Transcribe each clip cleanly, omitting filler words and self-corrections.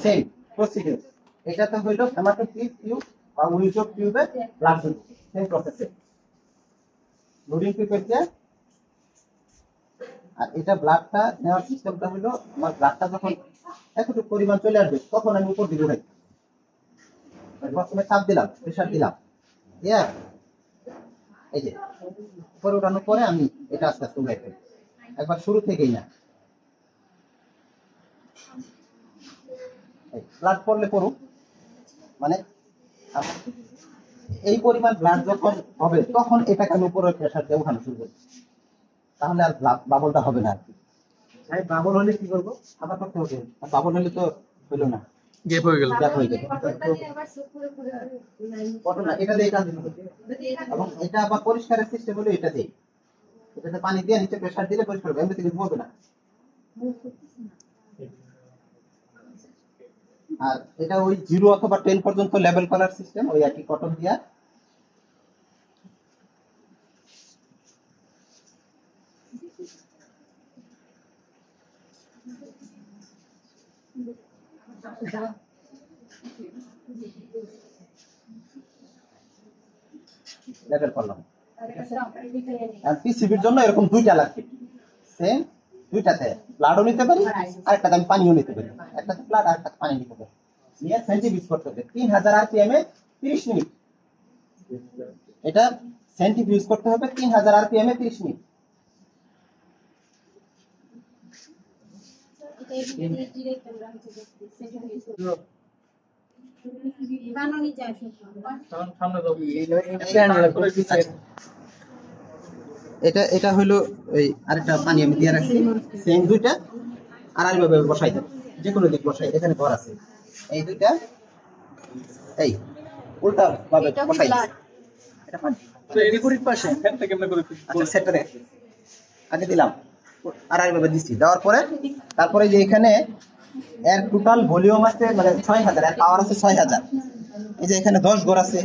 Same procedure. এটা তো হইলো হেমাটোক্রিট টিউব বা উইলচক টিউবে ব্লাড সেম প্রসেসে লোডিং পিপেটে। আর এটা ব্লাডটা নেওয়ার সিস্টেমটা হলো আমার ব্লাডটা যখন এতটুকু পরিমাণ চলে আসবে তখন আমি উপর দিকে উঠাই, প্রথমে চাপ দিলাম, প্রেসার দিলাম, এই যে উপরে উঠানোর পরে আমি এটা আস্তে আস্তে উঠাই ফেলি, একবার শুরু থেকেই না। ব্লাড পড়লে পড়ুক, মানে এই পরিমাণ ব্লাড যখন হবে তখন এটাকে আমি উপরে প্রেসার দিয়ে উঠানো শুরু করি, তাহলে আর বাবলটা হবে না আর কি। বাবল হলে কি করবো, আবার করতে হবে, আর বাবল হলে তো হইলো না, গ্যাপ হয়ে গেল, এটা দিয়ে এবং এটা আবার পরিষ্কারের সিস্টেম হলো এটা দিয়ে, এটাতে পানি দিয়ে নিচে প্রেসার দিলে পরিষ্কার হবে, এমনিতে কিছু হবে না। আর এটা ওই 0 অথবা 10 পর্যন্ত লেভেল করার সিস্টেম, ওই একই কটন দিয়া। লেভেল করলাম। আর পিসিবির জন্য এরকম দুইটা লাগবে, সেম দুইটাতে ব্লাডও নিতে পারি, আরেকটাতে আমি পানিও নিতে পারি, একটাতে ব্লাড আর একটাতে পানি নিতে পারি। নিয়ে সেন্টিফিউজ করতে হবে 3000 আরপিএম এ 30 মিনিট। এটা সেন্টিফিউজ করতে হবে 3000 আরপিএম এ 30 মিনিট। এটা হলো ওই আরেকটা পানি আমি দিয়ে রাখছি, সেম দুইটা আড়াইভাবে বসাই দেব, যে কোনো দিক বসাই, এখানে ঘর আছে, এই দুইটা এই উল্টা ভাবে বসাই দিই। এটা পানি তো এর বিপরীত পাশে ফ্যানটা কেমনে করে, আচ্ছা সেটটা দেখ আগে দিলাম, আড়াইভাবে দিচ্ছি, দেওয়ার পরে তারপরে যে এখানে এর টোটাল ভলিউম আছে মানে 6000, এর পাওয়ার আছে 6000। এই যে এখানে 10 ঘর আছে,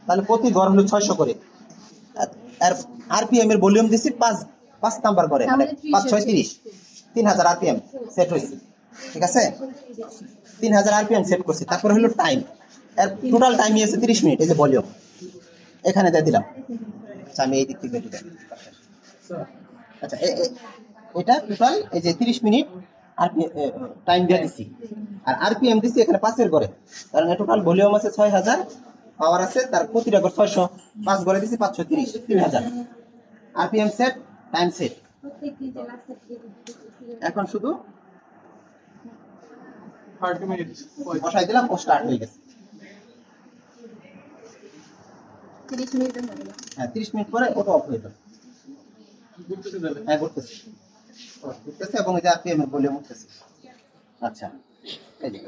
তাহলে প্রতি ঘর হলো 600 করে। আর আরপিএম এর ভলিউম দিছি 5 নাম্বার করে, মানে 5 6 30, 3000 আরপিএম সেট হইছে, ঠিক আছে? 3000 আরপিএম সেট করছি। তারপর হলো টাইম, এর টোটাল টাইম আছে 30 মিনিট। এই যে ভলিউম এখানে দিয়ে দিলাম, আচ্ছা আমি এই দিক থেকে দিই, আচ্ছা এটা টোটাল এই যে 30 মিনিট আর টাইম দিয়ে দিছি, আর আরপিএম দিছি এখানে 5 এর করে, কারণ টোটাল ভলিউম আছে 6000, পাওয়ার আছে তার প্রতিটা ঘর 600, 5 ঘরে দিছি 530, 3000 আরপিএম সেট, টাইম সেট। এখন শুধু 30 মিনিট বসাই দিলাম, ও স্টার্ট হয়ে গেছে। 30 মিনিট হ্যাঁ 30 মিনিট পরে ওটা অফ হয়ে যাবে, হ্যাঁ ঘুরতেছে এবং এই যে আরপিএম এর ভলিউম উঠতেছে। আচ্ছা এই যে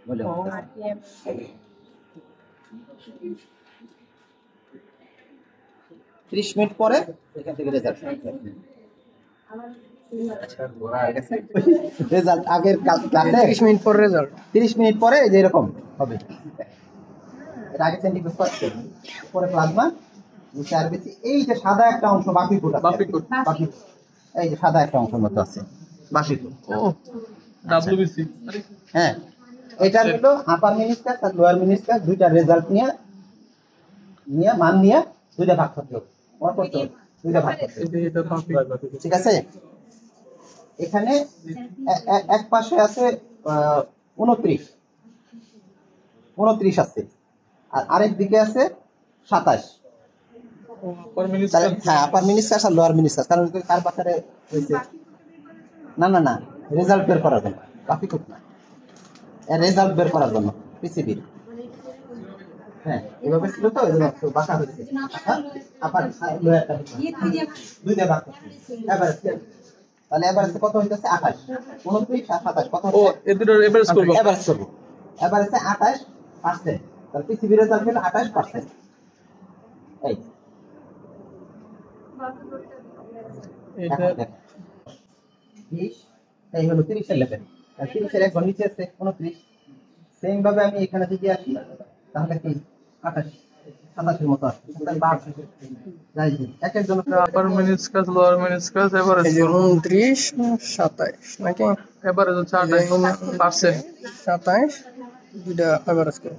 ভলিউম আরপিএম 30 মিনিট পরে এখান থেকে রেজাল্ট রেজাল্ট আগের ক্লাসে 30 মিনিট পরে রেজাল্ট, 30 মিনিট পরে এই যে এরকম হবে। এটা আগে সেন্টিফিউজ করতে পরে প্লাজমা নিচে আরবিসি, এই যে সাদা একটা অংশ বাকি ফুট আছে, বাকি এই যে সাদা একটা অংশের মতো আছে বাকি ফুট, ও ডব্লিউবিসি। হ্যাঁ এটা হলো আপার মিনিস্কাস আর লোয়ার মিনিস্কাস, দুইটা রেজাল্ট নিয়ে মান নিয়ে দুইটা ভাগ করতে হবে, মনে করতে হবে দুইটা ভাগ করতে হবে, ঠিক আছে? এখানে এক পাশে আছে 29 আছে, আর আরেক দিকে আছে 27। হ্যাঁ আপার মিনিস্কাস আর লোয়ার মিনিস্কাস, কারণ কার বাচ্চারে হয়েছে না না না রেজাল্ট বের করার জন্য, বাকি খুব না, এর রেজাল্ট বের করার জন্য পিসিবির। হ্যাঁ এভাবে ছিল তো এজন্য একটু বাঁকা হয়েছে, আপার লোয়ারটা দুইটা বাঁকা। তাহলে এভারেজ কত হইতেছে 28, 29 আর 27 কত হচ্ছে, ও এই দুটোর এভারেজ করব, এভারেজে 28%, তাহলে পিসিবি রেজাল্ট হলো 28%। এটা 20 এই হলো 30 এর লেভেল, আর 30 এর এক ঘর নিচে আছে 29। সেম ভাবে আমি এখানে যদি আসি তাহলে কি 28 27 মতো আছে তাহলে 12 যাই হোক, এক একজন আপার মেনিসকাস লোয়ার মেনিসকাস এভারেজ এই যে 29 27 নাকি এভারেজ হচ্ছে 28 পারছে 27 দুইটা এভারেজ করো